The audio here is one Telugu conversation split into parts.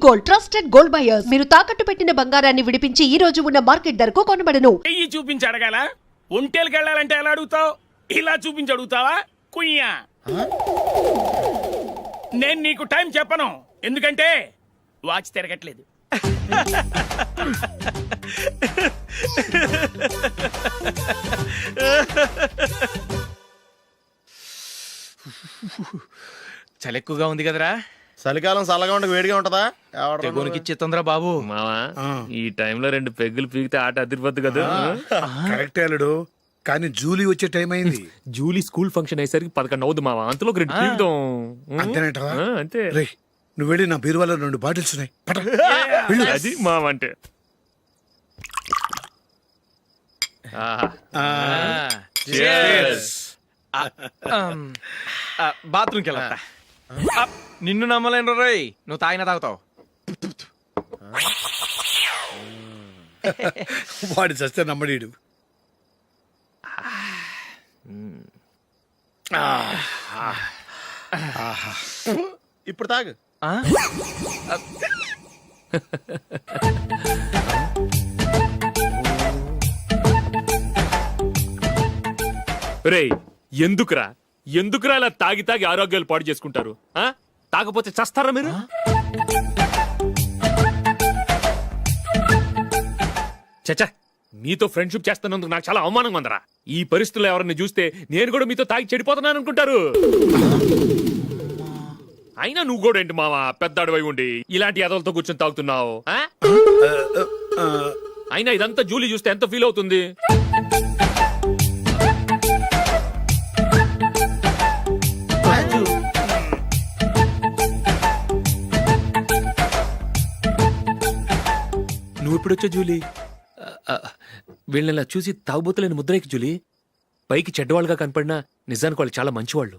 Gold, trusted gold buyers. మీరు తాకట్టు పెట్టిన బంగారాన్ని విడిపించి ఈ రోజు ఉన్న మార్కెట్ ధరకు కొనబడను. చెయ్యి చూపించి అడగాల? ఒంటేలకు వెళ్ళాలంటే ఎలా అడుగుతావు? ఇలా చూపించి అడుగుతావా? కుయ్యా. నేను నీకు టైం చెప్పను, ఎందుకంటే వాచ్ తిరగట్లేదు. చలి ఎక్కువగా ఉంది కదరా. చలికాలం చల్లగా ఉండక వేడిగా ఉంటదా? తెగోనికి ఇచ్చేతుందిరా బాబు. మావా ఈ టైంలో 2 పెగ్గులు పీకితే ఆట అదిరిపోద్దు కదా. కరెక్ట్ అల్లుడు, కానీ జూలీ వచ్చే టైం అయింది. జూలీ స్కూల్ ఫంక్షన్ అయ్యేసరికి 11 అవుద్ది మావా, అంతలో 2 పీకుదాం. అంతేనేటవా? అంతే. రే, నువ్వు వెళ్ళి నా బీరువాలో 2 బాటిల్స్ ఉన్నాయి, పట. అది మావా అంటే. బాత్రూమ్కి వెళ్ళా. నిన్ను నమ్మలేను రోయ్, నువ్వు తాగినా తాగుతావు. వాడి చస్తే నమ్మడీడు. ఇప్పుడు తాగు. రేయ్, ఎందుకురా ఇలా తాగి తాగి ఆరోగ్యాలు పాడు చేసుకుంటారు? తాగపోతే చస్తారా మీరు? చచ్చా, మీతో ఫ్రెండ్షిప్ చేస్తున్నందుకు నాకు చాలా అవమానంగా ఉందరా. ఈ పరిస్థితుల్లో ఎవరిని చూస్తే నేను కూడా మీతో తాగి చెడిపోతున్నాను అనుకుంటారు. అయినా నువ్వు కూడా ఏంటి మావా, పెద్ద అడవై ఉండి ఇలాంటి ఎదలతో కూర్చొని తాగుతున్నావు? అయినా ఇదంతా జూలీ చూస్తే ఎంత ఫీల్ అవుతుంది? నువ్వు ఇప్పుడొచ్చా జూలీ? వీళ్ళని చూసి తాగుబోతులేని ముద్రేకి జూలీ. పైకి చెడ్డవాళ్ళుగా కనపడినా నిజానికి వాళ్ళు చాలా మంచివాళ్ళు.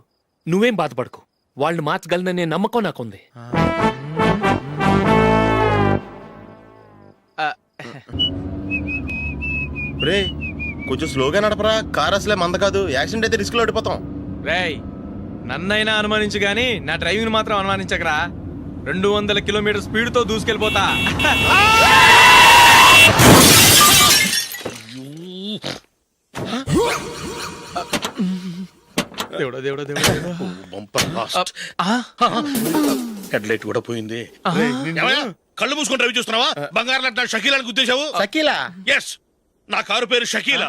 నువ్వేం బాధపడకు, వాళ్ళని మార్చగలననే నమ్మకం నాకుంది. రే, కొంచెం స్లోగా నడపరా, కార్ అసలే మంద కాదు. యాక్సిడెంట్ అయితే రిస్క్ లో ఓడిపోతాం. రేయ్, నన్నైనా అనుమానించు గాని నా డ్రైవింగ్ మాత్రం అనుమానించకరా. 200 కిలోమీటర్ స్పీడ్ తో దూసుకెళ్ళిపోతా. దేవుడా దేవుడా దేవుడా. హెడ్ లైట్ కూడా పోయింది. కళ్ళు మూసుకొని రవి చూస్తున్నావా? బంగారం లాంటి షకీలాని గుర్తించావు? షకీలా? ఎస్, నా కారు పేరు Shakeela.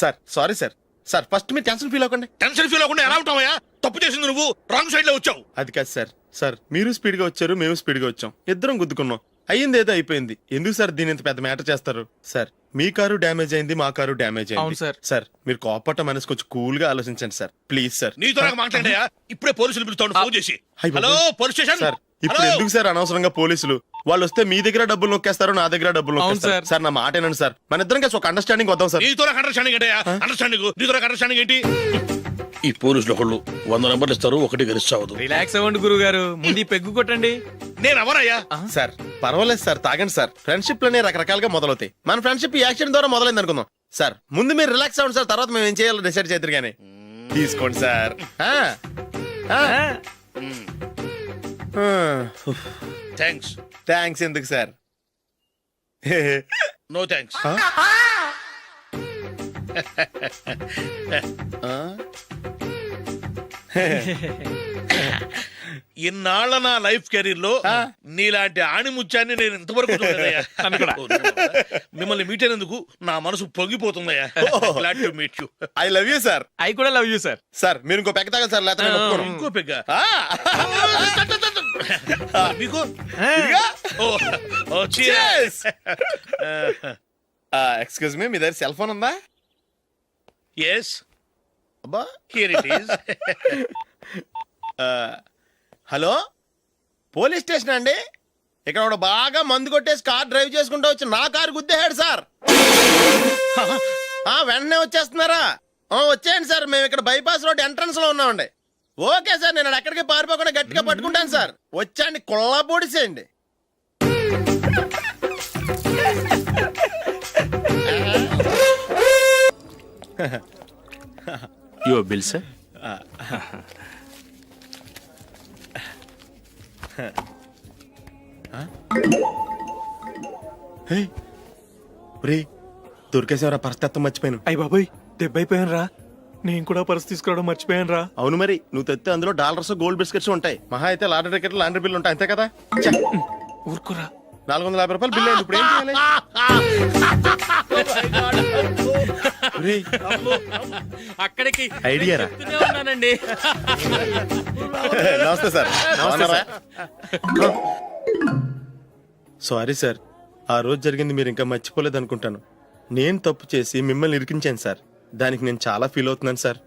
Sir sorry sir. Sir first మీరు టెన్షన్ ఫీల్ అవ్వకండి. టెన్షన్ ఫీల్ అవ్వకుండా ఎలా ఉంటావయ్యా? తప్పు చేసింది నువ్వు, రాంగ్ సైడ్ లో వచ్చావు. అది కాదు సార్. సార్ మీరు స్పీడ్ గా వచ్చారు, మేము స్పీడ్ గా వచ్చాం, ఇద్దరం గుద్దుకున్నాం. అయ్యింది ఏదో అయిపోయింది. ఎందుకు సార్ దీని ఇంత పెద్ద మ్యాటర్ చేస్తారు? సార్ మీ కారు డ్యామేజ్ అయింది, మా కారు డ్యామేజ్ అయింది. సార్. సార్ మీరు కోపట్ట మనసు కొంచెం కూల్ గా ఆలోచించండి సార్, ప్లీజ్ సార్. నీతో నాకు మాట్లాడాయా? ఇప్పుడే పోలీసులు పిలుస్తాను, ఫోన్ చేసి. Hello police station. సార్ ఇప్పుడు ఎందుకు సార్ అనవసరంగా పోలీసులు? వాళ్ళు వస్తే మీ దగ్గర డబ్బులు నొక్కేస్తారు, నా దగ్గర డబ్బులు నొక్కేస్తారు. సార్ నా మాట ఏనండి సార్, మన ఇద్దరం కలిసి ఒక అండర్స్టాండింగ్ వద్దాం సార్. నీతో నాకు అండర్స్టాండింగ్ అంటే అండర్స్టాండింగ్, నీతో నాకు అండర్స్టాండింగ్ ఏంటి? ఈ పోలీసులు ఒకళ్ళు 100 నెంబర్లు ఇస్తారు, ఒకటి గెలుస్తావు. రిలాక్స్ అవ్వండి గురువు గారు, ముందు ఈ పెగ్గు కొట్టండి. నేను ఎవరయ్యా? సార్ పర్వాలేదు సార్, తాగండి సార్. ఫ్రెండ్షిప్ లోనే రకరకాలుగా మొదలవుతాయి. మన ఫ్రెండ్షిప్ ఈ యాక్షన్ ద్వారా మొదలైంది అనుకుందాం. సార్ ముందు మీరు రిలాక్స్ అవ్వండి సార్, తర్వాత మేము ఏం చేయాలో డిసైడ్ చేద్దరు గానీ. తీసుకోండి సార్. థ్యాంక్స్. థ్యాంక్స్ ఎందుకు సార్? No thanks. ఇన్నాళ్ళ నా లైఫ్ కెరీర్ లో నీలాంటి ఆణిముత్యాన్ని నేను ఇంతవరకు చూడలేదయ్యా. మిమ్మల్ని మీట్ అయినందుకు నా మనసు పొంగిపోతుందయ్యా. Glad to meet you. I love you sir. I కూడా లవ్ యూ సార్. సార్ మీరు ఇంకో పెక్క తాగండి సార్, లేకపోతే నేను ఒప్పుకోను. ఇంకో పెగ్గ మీకు? ఎక్స్క్యూజ్ మీ, మీ దగ్గర సెల్ ఫోన్ ఉందా? ఎస్, అబ్బా here it is. Hello, police station అండి. ఇక్కడ ఒకడు బాగా మందు కొట్టేసి కార్ డ్రైవ్ చేసుకుంటూ వచ్చి నా కారు గుద్దేశాడు సార్. వెంటనే వచ్చేస్తున్నారా? వచ్చేయండి సార్, మేము ఇక్కడ బైపాస్ రోడ్ ఎంట్రన్స్ లో ఉన్నామండి. ఓకే సార్, నేను ఎక్కడికి పారిపోకుండా గట్టిగా పట్టుకుంటాను సార్. వచ్చాండి, కుళ్ళ పొడిసేయండి. Your bill sir. రే దొరికేసేవరా పరిస్థితి మర్చిపోయాను. అయ్య బాబాయ్ దెబ్బైపోయాను రా. నేను కూడా పర్స్ తీసుకురావడం మర్చిపోయాను రా. అవును మరి నువ్వు తెస్తే అందులో డాలర్స్ గోల్డ్ బిస్కెట్స్ ఉంటాయి. మహా అయితే లాటరీ టికెట్ లాండ్రీ బిల్లు ఉంటాయి అంతే కదా. ఊరుకురా. 450 రూపాయలు బిల్లు అయింది. ఇప్పుడు ఏం చేయాలి? ఒరేయ్, అక్కడికి ఐడియా రా. చెప్తూనే ఉన్నానండి. నమస్తే సార్. సారీ సార్, ఆ రోజు జరిగింది మీరు ఇంకా మర్చిపోలేదు అనుకుంటాను. నేను తప్పు చేసి మిమ్మల్ని ఇరికించాను సార్. దానికి నేను చాలా ఫీల్ అవుతున్నాను సార్.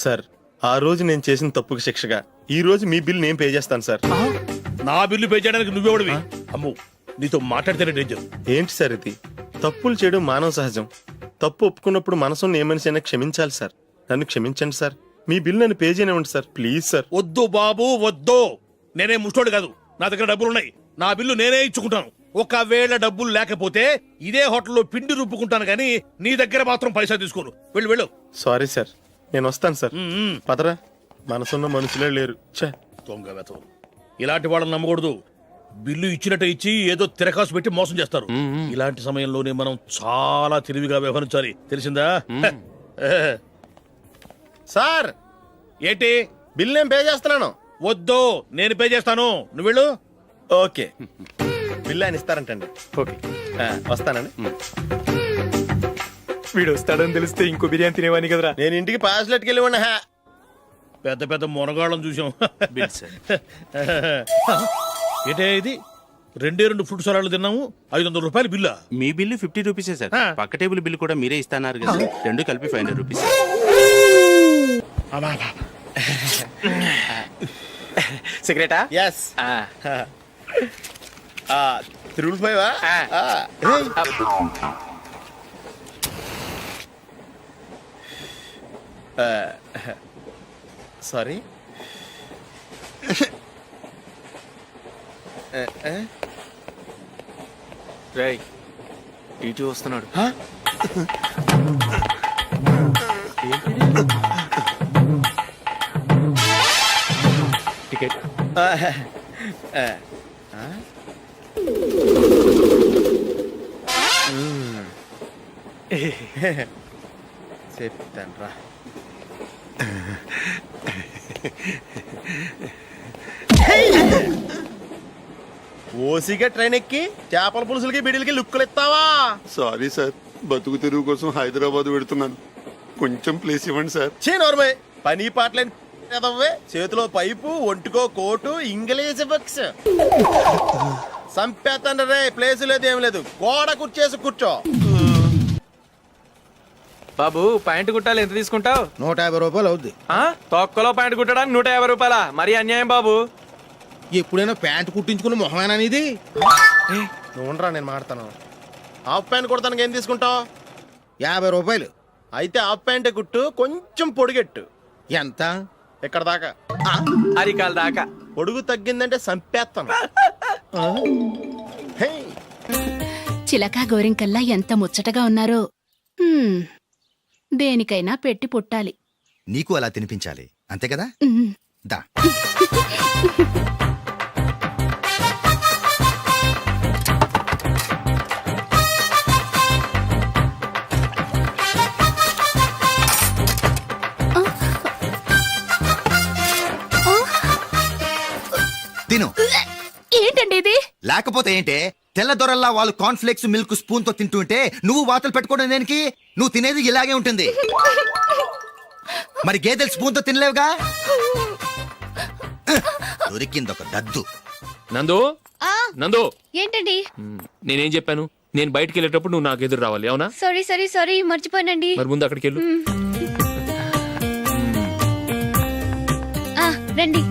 సార్ ఆ రోజు నేను చేసిన తప్పుకి శిక్షగా ఈ రోజు మీ బిల్ నేను పే చేస్తాను సార్. నా బిల్లు పే చేయడానికి నువ్వెవడివి? అమ్ము నీతో మాట్లాడితేనే డేంజర్. ఏంటి సార్ ఇది? తప్పులు చేయడం మానవ సహజం. తప్పు ఒప్పుకున్నప్పుడు మనసుని ఏ మనిషి అయినా క్షమించాలి సార్. నన్ను క్షమించండి సార్. మీ బిల్ నన్ను పే చేయనివ్వండి సార్ ప్లీజ్ సార్. వద్దు బాబు వద్దు. నేనే ముష్టోడు కాదు, నా దగ్గర డబ్బులు ఉన్నాయి. నా బిల్లు నేనే ఇచ్చుకుంటాను. ఒకవేళ డబ్బులు లేకపోతే ఇదే హోటల్లో పిండి రుబ్బుకుంటాను కానీ నీ దగ్గర మాత్రం పైసా తీసుకోను. వెళ్ళు వెళ్ళు. సారీ సార్, నేను వస్తాను సార్. పదరా, మనసున్న మనుషులే లేరు. ఛే, దొంగ వెతవు. ఇలాంటి వాళ్ళని నమ్మకూడదు. బిల్లు ఇచ్చినట్టు ఇచ్చి ఏదో తిరకాసు పెట్టి మోసం చేస్తారు. ఇలాంటి సమయంలోనే మనం చాలా తెలివిగా వ్యవహరించాలి, తెలిసిందా? సార్ ఏంటి? బిల్ నేను పే చేస్తున్నాను. వద్దు, నేను పే చేస్తాను. నువ్వు వెళ్ళు. ఓకే, బిల్ ఆయన ఇస్తారంటండి. ఓకే వస్తానండి. వీడు వస్తాడని తెలిస్తే ఇంకో బిర్యానీ తినేవాని కదరా. నేను ఇంటికి పాస్లెట్కి వెళ్ళి ఉన్నా. పెద్ద పెద్ద మునగాళ్ళం చూసాం. ఏంటే ఇది? 2 ఫుడ్ సలాడ్లు తిన్నాము, 500 రూపాయలు బిల్లా? మీ బిల్లు 50 రూపీసే సార్. పక్క టేబుల్ బిల్లు కూడా మీరే ఇస్తాన్నారు కదా, రెండు కలిపి 500 రూపీస్. సిగరెటా? ఎస్. 355 సారీ. రేయ్ టీటీ వస్తున్నాడు. టికెట్. చెప్తాను రా. ఓసిగా ట్రైన్ ఎక్కి చేపల పులుసులకి బిడిలకి లుక్కులు ఇస్తావా? సారీ సార్, బతుకు తెరువు కోసం హైదరాబాద్ పెడుతున్నాను. కొంచెం ప్లేస్ ఇవ్వండి సార్. నోర్మై, పని పాటలేని కదవ్వే. చేతిలో పైపు, ఒంటికో కోటు, ఇంగ్లీష్ బుక్స్. సంపేతండ్రి రే, ప్లేస్ లేదు ఏం లేదు. గోడ కుర్చేసి కూర్చో. బాబు ప్యాంటు కుట్టాలి, ఎంత తీసుకుంటావు? 150 రూపాయలు అవుద్ది. తొక్కలో ప్యాంటు కుట్టడానికి 150 రూపాయలా? మరి అన్యాయం బాబు. ఎప్పుడైనా ప్యాంట్ కుట్టించుకున్న మొహమేనా ఇది? నువ్వురా, నేను మాడతాను. హాఫ్ ప్యాంట్ కుడతానికి ఏం తీసుకుంటావు? 50 రూపాయలు. అయితే హాఫ్ ప్యాంటే కుట్టు, కొంచెం పొడిగెట్టు. ఎంత? ఇక్కడ దాకా. అరికాల దాకా. పొడుగు తగ్గిందంటే సంపేస్తాను. హే, చిలకా గోరింకల్లా ఎంత ముచ్చటగా ఉన్నారో. దేనికైనా పెట్టి పుట్టాలి. నీకు అలా తినిపించాలి, అంతే కదా? దా. తిను. ఏంటండి ఇది? లేకపోతే ఏంటే? తెల్లదొరల్లా వాళ్ళు కార్న్ఫ్లేక్స్ మిల్క్ స్పూన్ తో తింటుంటే నువ్వు వాతలు పెట్టుకోవడం దేనికి? నువ్వు తినేది ఇలాగే ఉంటుంది. మరి గేదెలు స్పూన్ తో తినలేవుగా. దొరికిందొక దద్దు. నందు, నందు, ఏంటండి? నేనేం చెప్పాను? నేను బయటికి వెళ్ళేటప్పుడు నువ్వు నాకు ఎదురు రావాలి, అవునా? సారీ మర్చిపోయానండి. మరి ముందు అక్కడికి వెళ్ళు. రండి.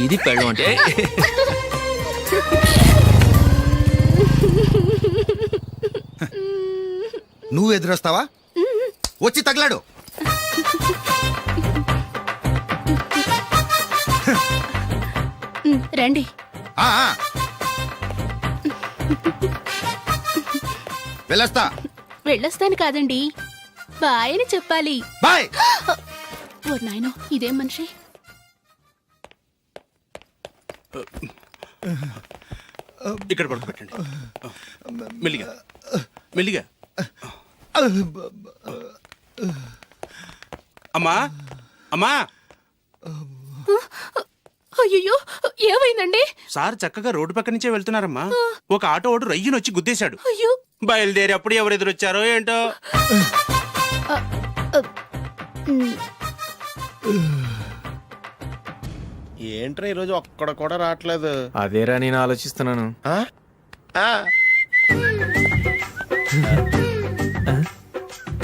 ఇది పెళ్ళం అంటే. నువ్వు ఎదురొస్తావా? వచ్చి తగలాడు. రండి. ఆ, ఆ. వెళ్ళొస్తా. వెళ్ళొస్తాను కాదండి, బాయ్ అని చెప్పాలి. బాయ్. ఓ నాయనో, ఇదేం మనిషి? ఇక్కడ పడుకోబెట్టండి. మెల్లిగా మెల్లిగా. అమ్మా అమ్మా, అయ్యో, ఏమైందండి? సార్ చక్కగా రోడ్డు పక్క నుంచే వెళ్తున్నారమ్మా. ఒక ఆటో ఓడు రయ్యను వచ్చి గుద్దేశాడు. అయ్యో, బయలుదేరి అప్పుడు ఎవరు ఎదురొచ్చారో ఏంటో. ఏంట్రా ఈరోజు ఒక్కడ కూడా రావట్లేదు. అదేరా నేను ఆలోచిస్తున్నాను. ఆ? ఆ.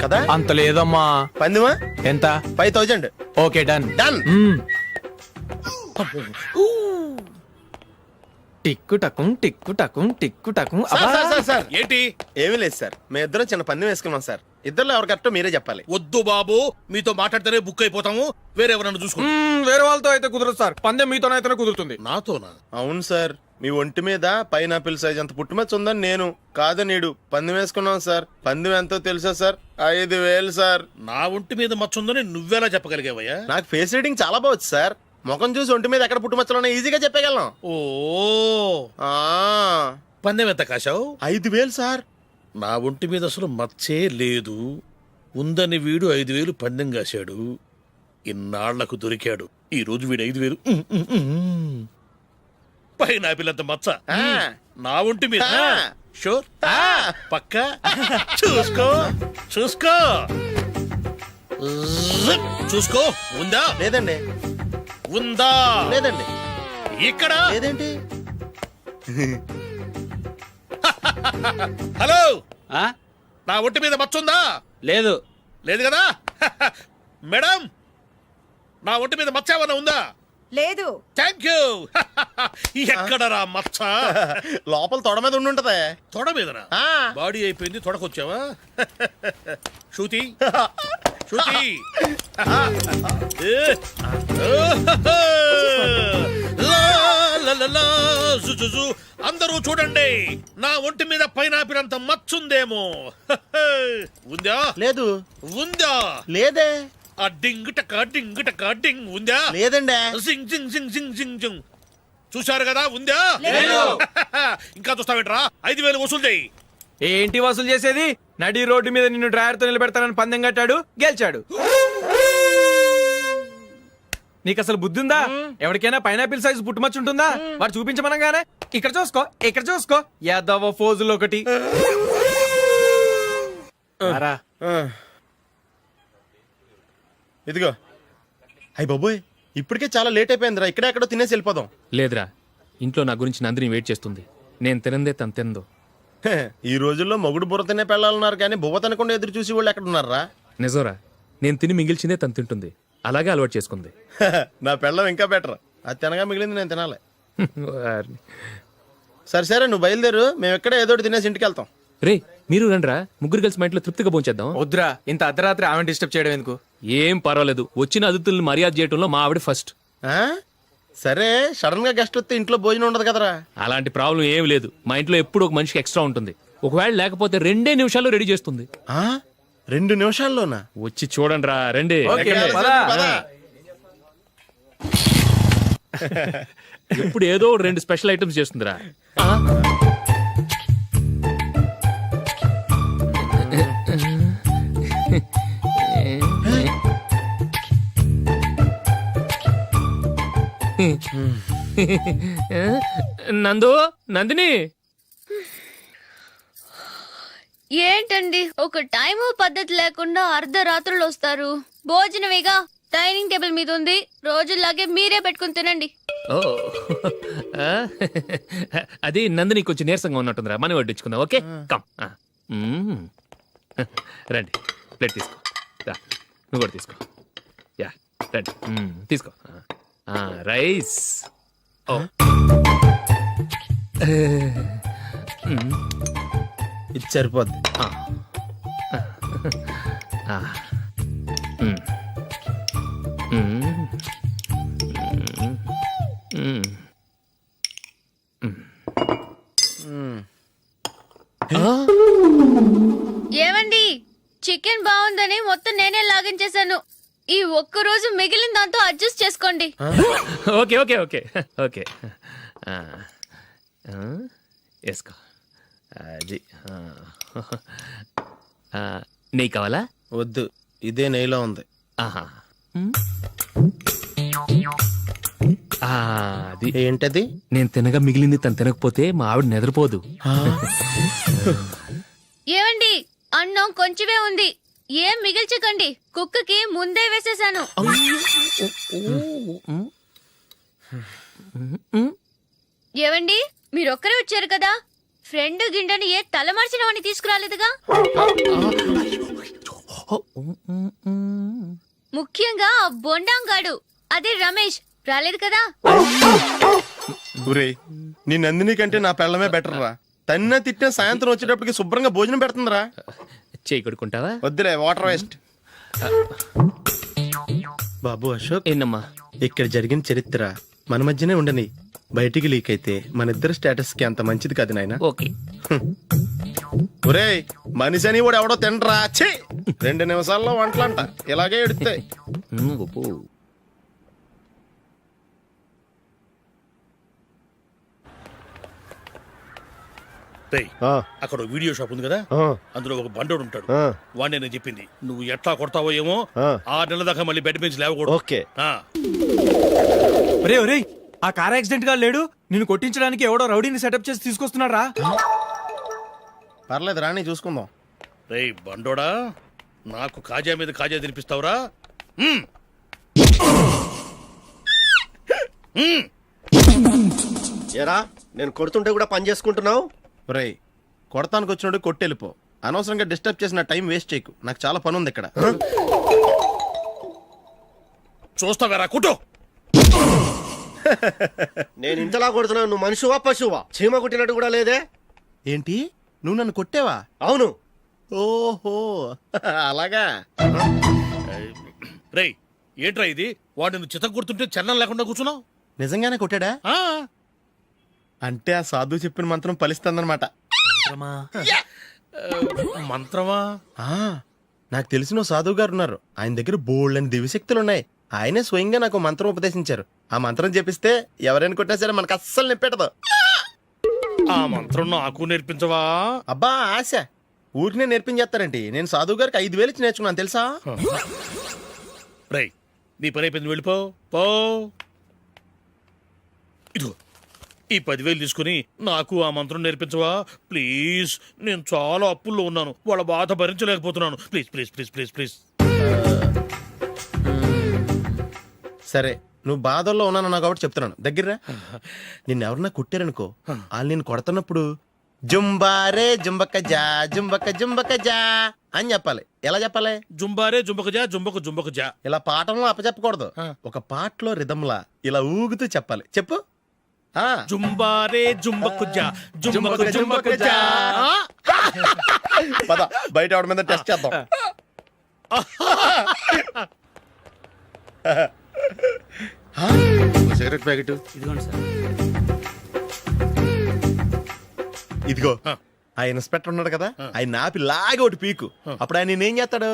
కదా అంత లేదమ్మా. పందిమా ఎంత? 5000. Okay done. డన్. టిక్కు టకుం టిక్కు టకుం టిక్కు టకుం. సార్ ఏంటి? ఏమీ లేదు సార్, మేము ఇద్దరం చిన్న పందెం వేసుకున్నాం సార్. ఇద్దరు ఎవరు కరెక్టో మీరే చెప్పాలి. వద్దు బాబు, మీతో మాట్లాడితేనే బుక్ అయిపోతాము. వేరే ఎవరన్నా చూసుకోండి. వేరే వాళ్ళతో అయితే కుదరదు సార్, పందెం మీతోనైతేనే కుదురుతుంది. నాతోనా? అవును సార్, మీ ఒంటి మీద పైనాపిల్ సైజ్ అంత పుట్టుమచ్చ ఉందని నేను కాదు నీడు పందెం వేసుకున్నాం సార్. పందెం ఎంతో తెలుసా సార్? 5000 సార్. నా ఒంటి మీద మచ్చ ఉందని నువ్వెలా చెప్పగలిగావయ్యా? నాకు ఫేస్ రీడింగ్ చాలా బాగుంది సార్. ముఖం చూసి ఒంటి మీద ఎక్కడ పుట్టుమచ్చలో ఈజీగా చెప్పగలను. ఓ, ఆ, పందెం ఎంత కాశావు? 5000 సార్. నా ఒంటి మీద అసలు మచ్చే లేదు. ఉందని వీడు 5000 పందెం కాశాడు. ఇన్నాళ్లకు దొరికాడు. ఈ రోజు వీడు 5000. పైన పిల్లంత మచ్చ ఆ. నా ఒంటి మీద. ఆ. షూర్? ఆ. పక్క చూసుకో చూసుకో జిప్. చూసుకో. ఉందా? లేదండి. ఉందా? లేదండి. ఇక్కడ లేదేంటి? హలో, ఆ? నా ఒంటి మీద మచ్చ ఉందా? లేదు. లేదు కదా? మేడం, నా ఒంటి మీద మచ్చ ఏమన్నా ఉందా? లేదు. Thank you. ఎక్కడరా మచ్చ? లోపల తొడ మీద ఉండుంటదే. తొడ మీదనా? ఆ. బాడీ అయిపోయింది, తొడకొచ్చావా? శృతి శృతి. లా, లా, లా, లా, జు, జు, జు. అందరూ చూడండి, నా ఒంటి మీద పైనాపిల్ అంత మచ్చుందేమో. ఉందా? లేదు. ఉందా? లేదే. ఆ డింగ్ టక డింగ్ టక డింగ్ ఉందా? లేదండి. జింగ్ జింగ్ జింగ్ జింగ్ జింగ్ జింగ్. చూశారు కదా? ఉందా? ఇంకా చూస్తావేంట్రా? 5000 వసూలు చేయి. ఏంటి వసూలు చేసేది? నడి రోడ్డు మీద నిన్ను డ్రైవర్తో నిలబెడతానని పందెం కట్టాడు, గెలిచాడు. నీకు అసలు బుద్ధి ఉందా? ఎవరికైనా పైనాపిల్ సైజ్ పుట్టుమచ్చు ఉంటుందా? వాడు చూపించమనగానే ఇక్కడ చూసుకో, ఇక్కడ చూసుకో, యాదవ ఫోజులు ఒకటి. రా. ఆ. ఇదిగో. అయ్య బాబోయ్, ఇప్పటికే చాలా లేట్ అయిపోయిందిరా. ఇక్కడే ఎక్కడో తినేసి వెళ్ళిపోదాం. లేదురా, ఇంట్లో నా గురించి నందిని వెయిట్ చేస్తుంది. నేను తినందే తను తిందో. హే, ఈ రోజుల్లో మొగుడు బుర్ర తినే పెళ్ళాలన్నారు కానీ బువ్వ తినకుండా ఎదురు చూసి వాళ్ళు ఎక్కడ ఉన్నారా? నిజంరా, నేను తిని మిగిల్చిందే తను తింటుంది. అలాగే అలవాటు చేసుకుంది. నా పెళ్ళం ఇంకా బెటర్. అది తినగా మిగిలింది నేను తినాలి. వారిని. సరే సరే, నువ్వు బయలుదేరు. మేము ఎక్కడే ఏదో ఒకటి తినేసి ఇంటికి వెళ్తాం. రే, మీరు రండిరా, ముగ్గురు కలిసి మా ఇంట్లో తృప్తిగా పోంచేద్దాం. వద్దురా, ఇంత అర్ధరాత్రి ఆమె డిస్టర్బ్ చేయడం ఎందుకు? ఏం పర్వాలేదు, వచ్చిన అతిథుల్ని మర్యాద చేయడంలో మా ఆవిడ ఫస్ట్. ఆ? సరే, సడన్ గా గెస్ట్ వస్తే ఇంట్లో భోజనం ఉండదు కదరా. అలాంటి ప్రాబ్లం ఏం లేదు. మా ఇంట్లో ఎప్పుడు ఒక మనిషికి ఎక్స్ట్రా ఉంటుంది. ఒకవేళ లేకపోతే 2 నిమిషాల్లో రెడీ చేస్తుంది. ఆ? 2 నిమిషాల్లోనా? వచ్చి చూడండి రా, రండి. ఓకే, ఎక్కడ? పద. పద. ఎప్పుడు ఏదో 2 స్పెషల్ ఐటమ్స్ చేస్తుందిరా. నందు, నందిని. ఏంటండి, ఒక టైము పద్ధతి లేకుండా అర్ధరాత్రులు వస్తారు. భోజనమేగా డైనింగ్ టేబుల్ మీద ఉంది. రోజుల్లాగే మీరే పెట్టుకుని తినండి. ఓ, అది నందిని కొంచెం నీరసంగా ఉన్నట్టుందిరా, మనీ వడ్డించుకుందాం. Okay, come. రండి, ప్లేట్ తీసుకో. రా, నువ్వు కూడా తీసుకో. యా, రండి, తీసుకో. రైస్. ఓ, ఇది సరిపోద్ది. ఏమండి, చికెన్ బాగుందని అడగకుండానే మొత్తం నేనే లాగించేశాను. ఈ ఒక్క రోజు మిగిలిన దాంతో అడ్జస్ట్ చేసుకోండి. ఓకే ఓకే ఓకే ఓకే వేసుకో. అది నెయ్యి కావాలా? వద్దు, ఇదే నెయ్యిలో ఉంది. ఆహా. అది ఏంటది? నేను తినగా మిగిలింది తను తినకపోతే మా ఆవిడ నిద్రపోదు. ఏమండి, అన్నం కొంచెమే ఉంది, ఏం మిగిల్చకండి. కుక్కకి ముందే వేసేసాను. ఏవండి, మీరొక్కరే వచ్చారు కదా, ఫ్రెండ్ గిండెని ఏ తలమార్చిన వాడిని తీసుకురాలేదుగా? ముఖ్యంగా ఆ బొండాంగాడు, అదే రమేష్, రాలేదు కదా? ఊరే, నీ నందిని కంటే నా పెళ్ళమే బెటర్ రా. తన్న తిట్టిన సాయంత్రం వచ్చేటప్పటికి శుభ్రంగా భోజనం పెడుతుందిరా. చేయి కొడుకుంటావా? వద్దులే, వాటర్ వేస్ట్. బాబు అశోక్, ఏంటమ్మా? ఇక్కడ జరిగిన చరిత్ర మన మధ్యనే ఉండని, బయటికి లీక్ అయితే మన ఇద్దరు స్టేటస్ కి అంత మంచిది కాదు నాయన. ఓకే. ఒరే, మనిషి అని కూడా ఎవడో తినరా. ఛీ, 2 నిమిషాల్లో వంటలంట ఇలాగే ఎడుతాయి. రేయ్, అక్కడ ఓ వీడియో షాప్ ఉంది కదా, అందులో ఒక బండోడు ఉంటాడు. వాడిని నేను చెప్పింది నువ్వు ఎట్లా కొడతావో ఏమో, 6 నెలల దాకా మళ్ళీ బెడ్ బెంచ్ లేవకూడదు. ఓకే. ఒరే ఒరే, ఆ కార్ యాక్సిడెంట్ గా లేడు, నిన్ను కొట్టించడానికి ఎవడో రౌడీని సెటప్ చేసి తీసుకొస్తున్నాడు రా. పర్లేదు రాని, చూసుకుందాం. రేయ్ బండోడా, నాకు కాజా మీద కాజా తినిపిస్తావురా? ఏరా, నేను కొడుతుంటే కూడా పని చేసుకుంటున్నావు? ఒరేయ్, కొడతానికి వచ్చినోడు కొట్టెళ్ళిపో. అనవసరంగా డిస్టర్బ్ చేసిన టైం వేస్ట్ చేయకు, నాకు చాలా పని ఉంది ఇక్కడ. చూస్తావేరా కుట్టు. నేను ఇంతలా కొడుతున్నావు, నువ్వు మనిషివా పశువా? చీమ కుట్టినట్టు కూడా లేదే. ఏంటి, నువ్వు నన్ను కొట్టావా? అవును. ఓహో, అలాగా. రేయ్, ఏంట్రా ఇది? వాడు నువ్వు చిత్త కొడుతుంటే చలనం లేకుండా కూర్చున్నావు. నిజంగానే కొట్టాడా? అంటే ఆ సాధువు చెప్పిన మంత్రం ఫలిస్తుందన్నమాట. మంత్రమా? నాకు తెలిసిన సాధువు గారు ఉన్నారు, ఆయన దగ్గర బోల్డని దివ్యశక్తులు ఉన్నాయి. ఆయనే స్వయంగా నాకు మంత్రం ఉపదేశించారు. ఆ మంత్రం చెప్పిస్తే ఎవరైనా కొట్టినా సరే మనకు అస్సలు నిప్పెట్టదు. ఆ మంత్రం నాకు నేర్పించవా? అబ్బా ఆశ, ఊరినే నేర్పించేస్తారండి. నేను సాధువు గారికి 5,000 ఇచ్చి నేర్చుకున్నాను తెలుసా? రేయ్, నీ పని అయిపోయింది, వెళ్ళిపో. పో. ఇదిగో ఈ 10,000 తీసుకుని నాకు ఆ మంత్రం నేర్పించవా ప్లీజ్? నేను చాలా అప్పుల్లో ఉన్నాను, వాళ్ళ బాధ భరించలేకపోతున్నాను. Please please please please please. సరే, నువ్వు బాధల్లో ఉన్నాను నాకు కాబట్టి చెప్తున్నాను. దగ్గర నిన్ను ఎవరన్నా కుట్టారనుకో, వాళ్ళు నేను కొడుతున్నప్పుడు జుంబారే జుంబక జా జుంబక జుంబక జా అని చెప్పాలి. ఎలా చెప్పాలి? జుంబారే జుంబక జా జుంబకు జుంబకు జా. ఇలా పాఠంలో అప్పచెప్పకూడదు, ఒక పాటలో రిధంలా ఇలా ఊగుతూ చెప్పాలి. చెప్పు. జుంబారే జుంబకు జా జుంబకు జుంబకు జా. పద, బయట ఎవరి మీద టెస్ట్ చేద్దాం. సిగరెట్ ప్యాకెట్ ఇదిగోండి సార్. ఇదిగో. ఆ ఇన్స్పెక్టర్ ఉన్నాడు కదా, ఆయన నాపి లాగే ఒకటి పీకు. అప్పుడు ఆయన నేనేం చేస్తాడు?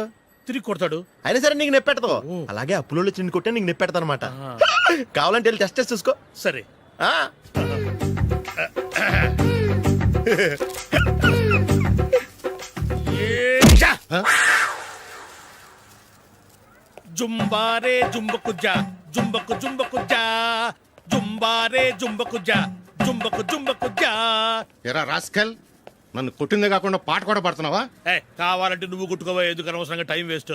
తిరిగి కొడతాడు. అయినా సరే నీకు నెప్పెడతావు. అలాగే అప్పులో చిన్న కొట్టే నీకు నెప్పెడతా అనమాట. కావాలంటే వెళ్ళి టెస్ట్ చేసి చూసుకో. సరే. జుంబారే జుంబకు జా జుంబకు జుంబకు జా జుంబారే జుంబకు జా జుంబకు జుంబకు జా. ఎరా రాస్కల్, నన్ను కొట్టిందే కాకుండా పాట కూడా పడుతున్నావా? కావాలంటే నువ్వు కుట్టుకోవా, ఎందుకు అనవసరంగా టైం వేస్ట్.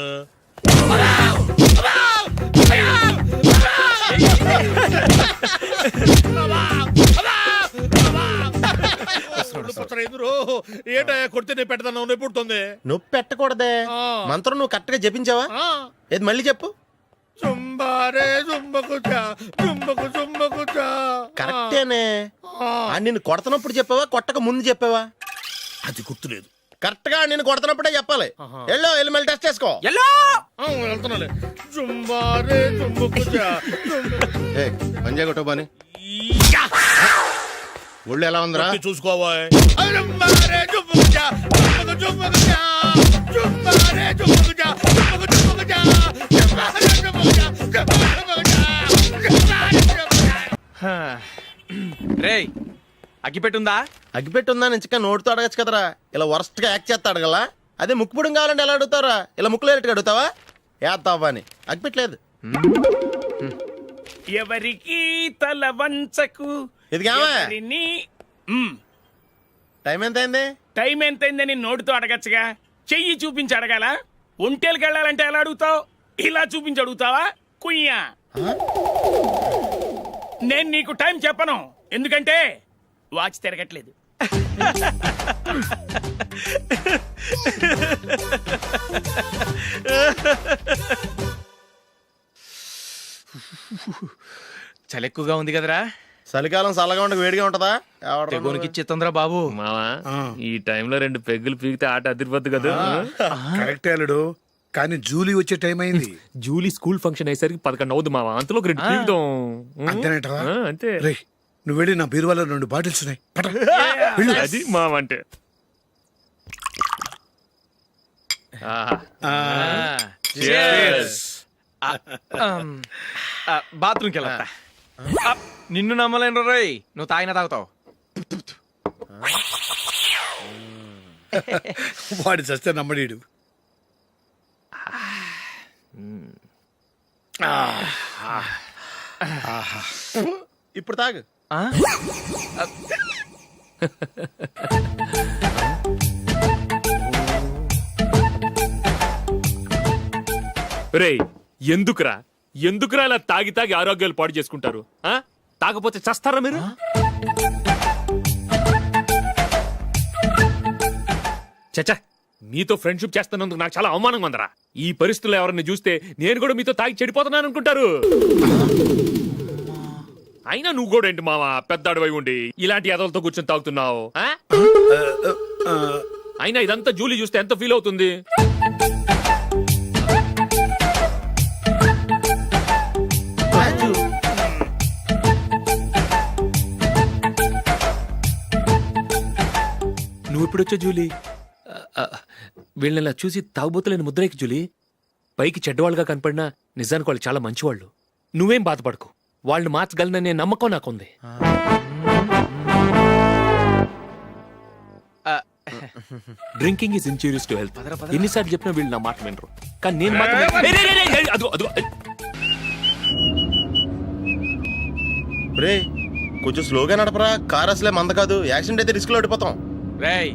ఏంటా కొడితే నేను పెడతాను, నొప్పి పుడుతుంది. నొప్పి పెట్టకూడదే. మంత్రం నువ్వు కరెక్ట్ గా జపించావా? ఏది మళ్ళీ చెప్పు. జుంబారే జుంబకు జా జుంబకు జుంబకు జా. కరెక్టేనే. నిన్ను కొడుతున్నప్పుడు చెప్పావా, కొట్టక ముందు చెప్పావా? అది గుర్తులేదు. కరెక్ట్ గా నేను కొడుతున్నప్పుడే చెప్పాలి. వెళ్ళి మళ్ళీ టెస్ట్ చేసుకో. వెళ్తున్నాలే. జుంబారే జుంబకు జా. పంజాయ్ కొట్టబాని ఒళ్ళు ఎలా ఉందిరా చూసుకోవా. జుంబారే జుంబకు జా జుంబకు జుంబకు జా. జుంబారే జుంబకుజా జుంబకుజా జుంబారే జుంబకుజా రేయ్ అగ్గిపెట్టుందా? అగ్గిపెట్టి ఉందా నుంచి నోటితో అడగచ్చు కదరా, ఇలా వరస్ట్ గా యాక్ట్ చేస్తా అడగలా. అదే ముక్కుపుడం కావాలంటే ఎలా అడుగుతారా, ఇలా ముక్కులేటట్టు అడుగుతావా? ఏత్తావా అని అగ్గిపెట్టలేదు. ఎవరికి తల వంచకు. ఇది కావా? ఎవరిని టైం ఎంత అయింది? టైం ఎంతైందని నోటితో అడగచ్చుగా, చెయ్యి చూపించి అడగాల. ఒంటేలకు వెళ్ళాలంటే ఎలా అడుగుతావు? ఇలా చూపించి అడుగుతావా కుయ్యా? నేను నీకు టైం చెప్పను, ఎందుకంటే వాచ్ తిరగట్లేదు. చలి ఎక్కువగా ఉంది కదరా. చలికాలం చల్లగా ఉండక వేడిగా ఉంటదా? తెగోనికి చిత్తంద్రా బాబు. మావా ఈ టైంలో 2 పెగ్గులు పీకితే ఆట అదిరిపోద్దు కదా. కరెక్టే అల్లుడు, కానీ జూలీ వచ్చే టైం అయింది. జూలీ స్కూల్ ఫంక్షన్ అయ్యేసరికి 11 అవుద్ది మావా, అంతలో 2 పీకుతాం. అంతేనేటవా? అంతే. రే నువ్వు వెళ్ళి నా బీరువాలో 2 బాటిల్స్ ఉన్నాయి, పట. వెళ్ళు. అది మావా అంటే. బాత్రూమ్కి వెళ్ళా. నిన్ను నమ్మలేను రోయ్, నువ్వు తాగినా తాగుతావు. వాడి చస్తే నమ్మడీడు. ఇప్పుడు తాగు. రేయ్ ఎందుకురా ఇలా తాగి తాగి ఆరోగ్యాలు పాడు చేసుకుంటారు? తాగపోతే చస్తారా మీరు? చచ్చా, మీతో ఫ్రెండ్షిప్ చేస్తున్నందుకు నాకు చాలా అవమానంగా ఉందరా. ఈ పరిస్థితుల్లో ఎవరిని చూస్తే నేను కూడా మీతో తాగి చెడిపోతున్నాను అనుకుంటారు. అయినా నువ్వు కూడా ఏంటి మావా, పెద్ద అడవై ఉండి ఇలాంటి ఎదలతో కూర్చొని తాగుతున్నావు? అయినా ఇదంతా జూలీ చూస్తే ఎంత ఫీల్ అవుతుంది? నువ్వు ఇప్పుడొచ్చా జూలీ? వీళ్ళని చూసి తాగుబోతులేని ముద్రేకి జూలీ. పైకి చెడ్డవాళ్ళుగా కనపడినా నిజానికి వాళ్ళు చాలా మంచివాళ్ళు. నువ్వేం బాధపడకు, వాళ్ళని మార్చగలననే నమ్మకం నాకుంది. Drinking is injurious to health. ఎన్నిసార్లు చెప్పినా వీళ్ళు నా మాట వినరు, కానీ నేను మాత్రం రే కొంచెం స్లోగా నడపరా, కార్ అసలే మంద కాదు. యాక్సిడెంట్ అయితే రిస్క్ లో ఓడిపోతాం. రేయ్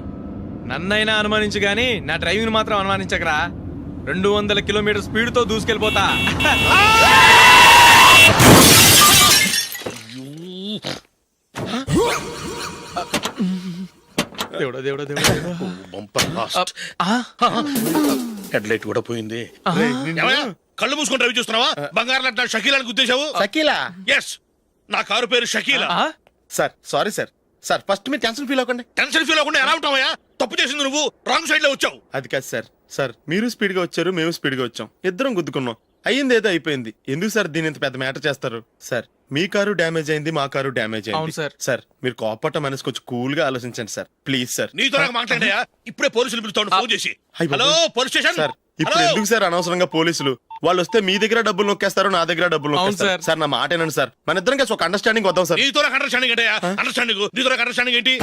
నన్నైనా అనుమానించు గాని నా డ్రైవింగ్ మాత్రం అనుమానించకరా. 200 కిలోమీటర్ స్పీడ్ తో దూసుకెళ్ళిపోతా. దేవుడా దేవుడా దేవుడా. Bumper last. హెడ్ లైట్ కూడా పోయింది. కళ్ళు మూసుకొని డ్రైవ్ చేస్తున్నావా? బంగారం లాంటి షకీలాని గుద్దేశావు. షకీలా? ఎస్, నా కారు పేరు Shakeela. Sir sorry sir. Sir first మీరు టెన్షన్ ఫీల్ అవ్వకండి. టెన్షన్ ఫీల్ అవ్వకుండా ఎలా ఉంటావయ్యా? తప్పు చేసింది నువ్వు, రాంగ్ సైడ్ లో వచ్చావు. అది కాదు సార్. సార్ మీరు స్పీడ్ గా వచ్చారు, మేము స్పీడ్ గా వచ్చాం, ఇద్దరం గుద్దుకున్నాం. అయ్యింది ఏదో అయిపోయింది. ఎందుకు సార్ దీని ఇంత పెద్ద మ్యాటర్ చేస్తారు? సార్ మీ కారు డ్యామేజ్ అయింది, మా కారు డ్యామేజ్ అవును అయింది. సార్. సార్ మీరు కోపట్ట మనసు కొంచెం కూల్ గా ఆలోచించండి సార్, ప్లీజ్ సార్. నీతో నాకు మాట్లాడయా? ఇప్పుడే పోలీసులు పిలుస్తాను, ఫోన్ చేసి. అయ్ బాబోయ్. Hello police station. సార్ ఇప్పుడు ఎందుకు సార్ అనవసరంగా పోలీసులు? వాళ్ళు వస్తే మీ దగ్గర డబ్బులు నొక్కేస్తారు, నా దగ్గర డబ్బులు అవును నొక్కేస్తారు. సార్. సార్ నా మాట ఏనండి సార్, మన ఇద్దరం కలిసి ఒక అండర్స్టాండింగ్ వద్దాం సార్. నీతో నాకు అండర్స్టాండింగ్ ఏంటయ్యా? అండర్స్టాండింగ్ నీతో నాకు అండర్స్టాండింగ్ ఏంటి?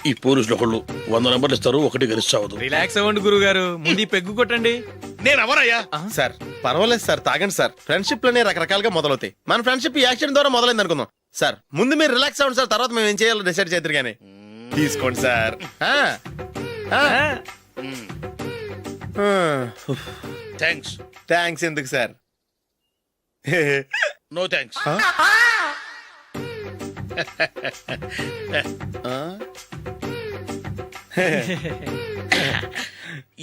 ఈ పోలీసులు ఒకళ్ళు 100 నెంబర్లు ఇస్తారు, ఒకటి గెలిచావదు. రిలాక్స్ అవ్వండి గురువు గారు, ముందు ఈ పెగ్గు కొట్టండి. నేను ఎవరయ్యా? సార్ పర్వాలేదు సార్, తాగండి సార్. ఫ్రెండ్షిప్ లోనే రకరకాలుగా మొదలవుతాయి. మన ఫ్రెండ్షిప్ ఈ యాక్సిడెంట్ ద్వారా మొదలైంది అనుకుందాం. సార్ ముందు మీరు రిలాక్స్ అవ్వండి సార్, తర్వాత మేము ఏం చేయాలో డిసైడ్ చేద్దరు కానీ. తీసుకోండి సార్. థ్యాంక్స్. థ్యాంక్స్ ఎందుకు సార్? No thanks.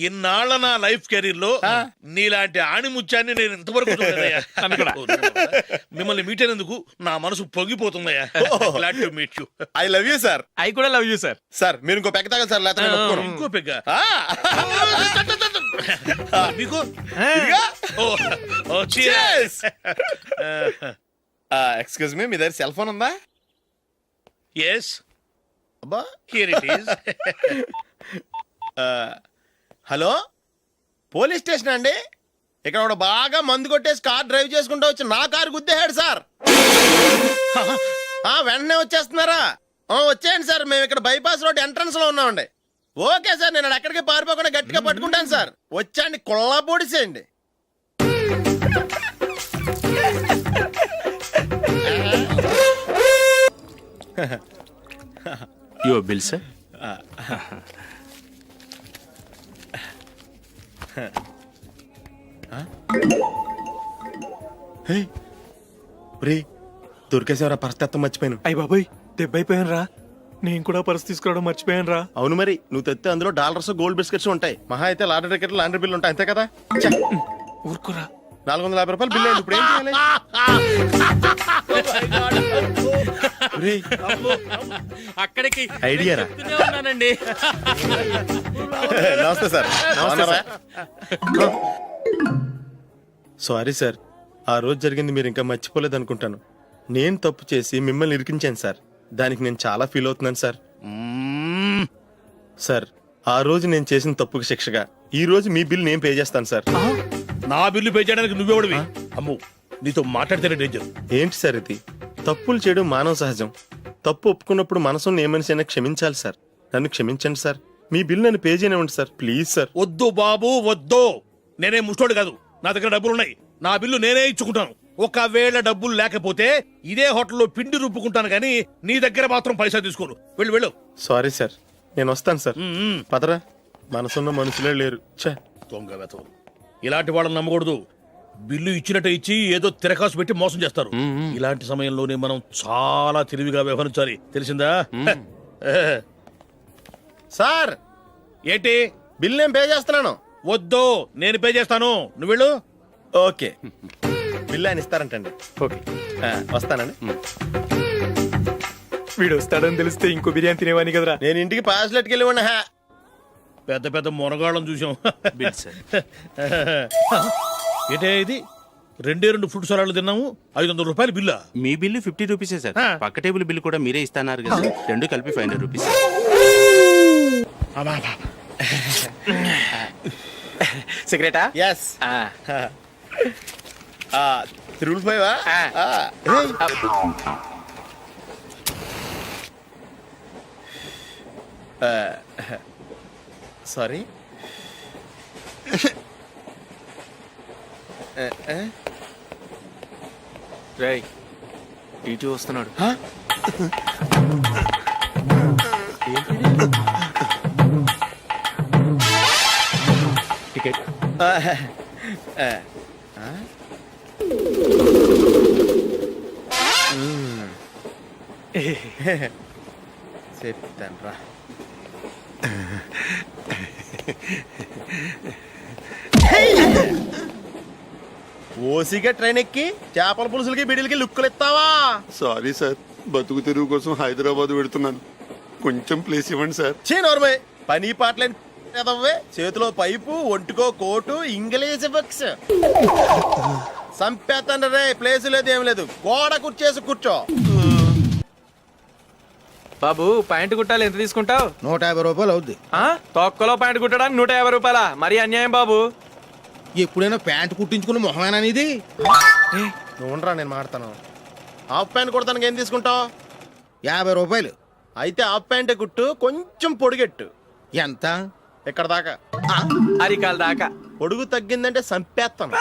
ఇన్నాళ్ళ నా లైఫ్ కెరీర్ లో నీలాంటి ఆణిముత్యాన్ని నేను ఇంతవరకు చూడలేదయ్యా. మిమ్మల్ని మీట్ అయినందుకు నా మనసు పొంగిపోతుందయ్యా. Glad to meet you. I love you sir. I కూడా లవ్ యూ సార్. సార్ మీరు ఇంకో పెక్క తాగండి సార్, లేకపోతే నేను ఒప్పుకోను. ఇంకో పెగ్గ మీకు? ఎక్స్క్యూజ్ మీ, మీ దగ్గర సెల్ ఫోన్ ఉందా? ఎస్, అబ్బా here it is. Hello police station అండి? ఇక్కడ ఒకడు బాగా మందు కొట్టేసి కార్ డ్రైవ్ చేసుకుంటూ వచ్చి నా కారు గుద్దేశాడు సార్. వెంటనే వచ్చేస్తున్నారా? వచ్చేయండి సార్, మేము ఇక్కడ బైపాస్ రోడ్ ఎంట్రన్స్ లో ఉన్నామండి. ఓకే సార్, నేను ఎక్కడికి పారిపోకుండా గట్టిగా పట్టుకుంటాను సార్. వచ్చాండి, కుళ్ళ పొడిసేయండి. Your bill sir. దొరికేసేవరా, పరిస్థితి మర్చిపోయాను. అయ్య బాబాయ్, దెబ్బైపోయాను రా. నేను కూడా పర్స్ తీసుకురావడం మర్చిపోయాను రా. అవును మరి, నువ్వు తెస్తే అందులో డాలర్స్ గోల్డ్ బిస్కెట్స్ ఉంటాయి. మహా అయితే లాటరీ టికెట్ లాండ్రీ బిల్లు ఉంటాయి, అంతే కదా. ఊరుకురా. 450 రూపాయలు బిల్లు అయింది. ఇప్పుడు ఏం చేయాలి? ఒరేయ్, అక్కడికి ఐడియా రా. చెప్తూనే ఉన్నానండి. నమస్తే సార్. సారీ సార్, ఆ రోజు జరిగింది మీరు ఇంకా మర్చిపోలేదు అనుకుంటాను. నేను తప్పు చేసి మిమ్మల్ని ఇరికించాను సార్. దానికి నేను చాలా ఫీల్ అవుతున్నాను సార్. సార్, ఆ రోజు నేను చేసిన తప్పుకి శిక్షగా ఈ రోజు మీ బిల్ నేను పే చేస్తాను సార్. నా బిల్లు పే చేయడానికి నువ్వెవడివి? అమ్ము, నీతో మాట్లాడితేనే డేంజర్. ఏంటి సార్ ఇది? తప్పులు చేయడం మానవ సహజం. తప్పు ఒప్పుకున్నప్పుడు మనసుని ఏ మనిషి అయినా క్షమించాలి సార్. నన్ను క్షమించండి సార్. మీ బిల్ నన్ను పే చేయనివ్వండి సార్, ప్లీజ్ సార్. వద్దు బాబు, వద్దు. నేనే ముష్టోడు కాదు, నా దగ్గర డబ్బులున్నాయి. నా బిల్లు నేనే ఇచ్చుకుంటాను. ఒకవేళ డబ్బులు లేకపోతే ఇదే హోటల్లో పిండి రుబ్బుకుంటాను కానీ నీ దగ్గర మాత్రం పైసా తీసుకోను. వెళ్ళు వెళ్ళు. సారీ సార్, నేను వస్తాను సార్. పదరా, మనసున్న మనుషులే లేరు. ఛే, దొంగ వెతవు. ఇలాంటి వాళ్ళని నమ్మకూడదు. బిల్లు ఇచ్చినట్టు ఇచ్చి ఏదో తిరకాసు పెట్టి మోసం చేస్తారు. ఇలాంటి సమయంలోనే మనం చాలా తెలివిగా వ్యవహరించాలి, తెలిసిందా? సార్, ఏంటి? బిల్ నేను పే చేస్తున్నాను. వద్దు, నేను పే చేస్తాను, నువ్వు వెళ్ళు. ఓకే, బిల్ ఆయన ఇస్తారంటండి. ఓకే, వస్తానండి. వీడు వస్తాడని తెలిస్తే ఇంకో బిర్యానీ తినేవాని కదరా. నేను ఇంటికి పాస్లెట్కి వెళ్ళి ఉన్నా. పెద్ద పెద్ద మునగాళ్ళం చూసాం. Bill sir. ఏంటే ఇది? 2 ఫుడ్ సలాడ్లు తిన్నాము, 500 రూపాయలు బిల్లా? మీ బిల్లు 50 రూపీసే సార్. పక్క టేబుల్ బిల్లు కూడా మీరే ఇస్తాన్నారు కదా, రెండు కలిపి 500 రూపీస్. సిగరెటా? ఎస్. 355 సారీ. రేయ్, టీటీ వస్తున్నాడు. టికెట్. చెప్తాను రా. ఓసిగా ట్రైన్ ఎక్కి చేపల పులుసులకి బిడిలకి లుక్కులు ఇస్తావా? సారీ సార్, బతుకు తెరువు కోసం హైదరాబాద్ పెడుతున్నాను. కొంచెం ప్లేస్ ఇవ్వండి సార్. నోర్మే, పని పాటలేని ఎదవ్వే. చేతిలో పైపు, ఒంటికో కోటు, ఇంగ్లీష్ బుక్స్. సంపేతండ్రి రే, ప్లేస్ లేదు ఏం లేదు. గోడ కుర్చేసి కూర్చో. బాబు, ప్యాంట్ కుట్టాలి, ఎంత తీసుకుంటావు? 150 రూపాయలు అవుద్ది. తొక్కలో ప్యాంట్ కుట్టడానికి 150 రూపాయల? మరి అన్యాయం బాబు. ఎప్పుడైనా ప్యాంట్ కుట్టించుకున్న మొహమేనా ఇది? నువ్వురా, నేను మాడతాను. హాఫ్ ప్యాంట్ కుడతానికి ఏం తీసుకుంటావు? 50 రూపాయలు. అయితే హాఫ్ ప్యాంటే కుట్టు, కొంచెం పొడిగెట్టు. ఎంత? ఇక్కడ దాకా, అరికాల దాకా. పొడుగు తగ్గిందంటే సంపేస్తాను.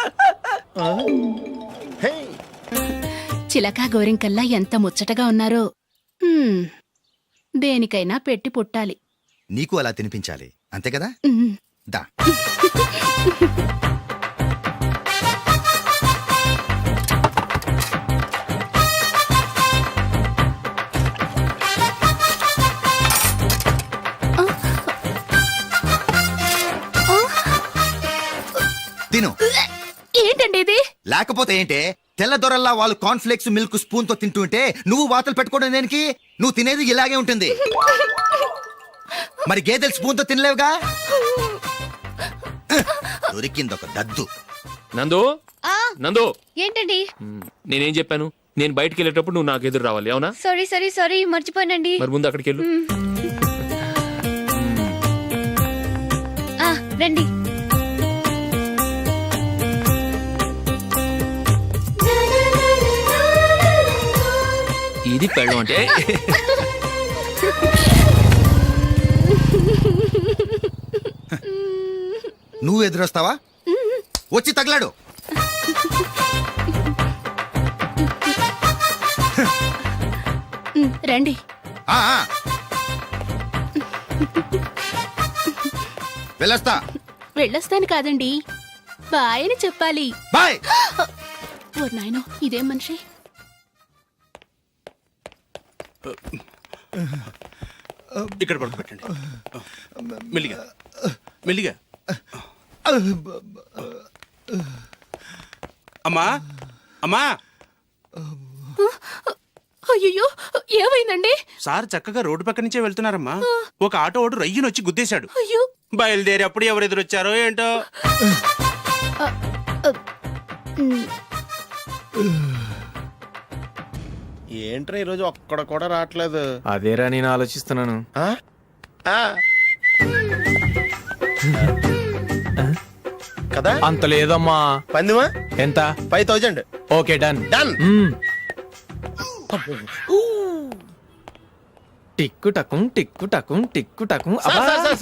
చిలకా గోరింకల్లా ఎంత ముచ్చటగా ఉన్నారో. దేనికైనా పెట్టి పుట్టాలి. నీకు అలా తినిపించాలి, అంతే కదా? దా. తిను. ఏంటండి ఇది? లేకపోతే ఏంటే? తెల్లదొరల్లా వాళ్ళు కార్న్ఫ్లేక్స్ మిల్క్ స్పూన్ తో తింటుంటే నువ్వు వాతలు పెట్టుకోవడం దేనికి? నువ్వు తినేది ఇలాగే ఉంటుంది. మరి గేదెలు స్పూన్ తో తినలేవుగా. దొరికింది ఒక దద్దు. నందు, నందు, ఏంటండి? నేనేం చెప్పాను? నేను బయటికి వెళ్ళేటప్పుడు నువ్వు నాకు ఎదురు రావాలి, అవునా? సారీ మర్చిపోయానండి. మరి ముందు అక్కడికి వెళ్ళు. రండి. ఇది పెళ్ళం అంటే నువ్వు ఎదురొస్తావా? వచ్చి తగలాడు. రండి. ఆ, ఆ. వెళ్ళొస్తా. వెళ్ళొస్తాను కాదండి, బాయ్ అని చెప్పాలి. బాయ్. ఓ నాయనో, ఇదేం మనిషి. ఇక్కడ పడుకోబెట్టండి. మెల్లిగా మెల్లిగా. అమ్మా అమ్మా, అయ్యో, ఏమైందండి? సార్ చక్కగా రోడ్డు పక్క నుంచే వెళ్తున్నారమ్మా. ఒక ఆటో ఓడు రయ్యను వచ్చి గుద్దేశాడు. అయ్యో. బయలుదేరి అప్పుడు ఎవరు ఎదురొచ్చారో ఏంటో. ఏంట్రా ఈరోజు ఒక్కడ కూడా రావట్లేదు. అదేరా నేను ఆలోచిస్తున్నాను. ఆ? ఆ. కదా అంత లేదమ్మా. పందిమా ఎంత? 5000. Okay done. డన్. టిక్కు టకుం టిక్కు టకుం టిక్కు టకుం.